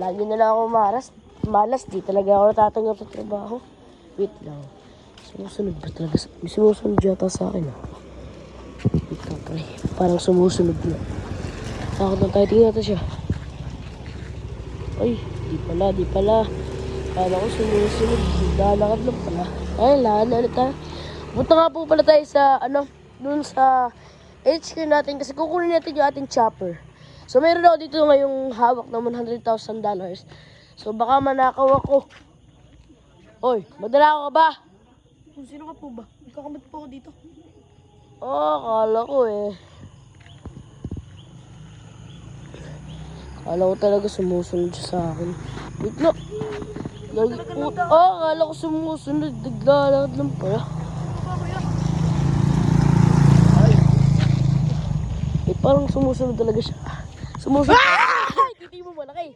Lagi na lang ako malas. Di talaga ako natatanggap sa trabaho. Wait lang. Sumusunod ba talaga? May sumusunod yata sa akin. Wait lang, pre. Parang sumusunod na. Takot na tayo. Tingnan natin siya. Ay, di pala. Kala ko sumusunod. Lalakad lang pala. Ay, lahan na ulit tayo. Punta nga po pala tayo sa, dun sa HQ natin kasi kukunin natin yung ating chopper. So, meron ako dito ngayong hawak ng $100,000. So, baka manakaw ako. Oy, madala ka ba? Sino ka po ba? Ikakamit po ako dito. Akala ko eh. Akala ko talaga sumusunod siya sa akin. Wait lang. Akala ko sumusunod. Naglalakad lang pala. Parang sumusunod talaga siya. Sumusunod. Ay! Titi mo malaki.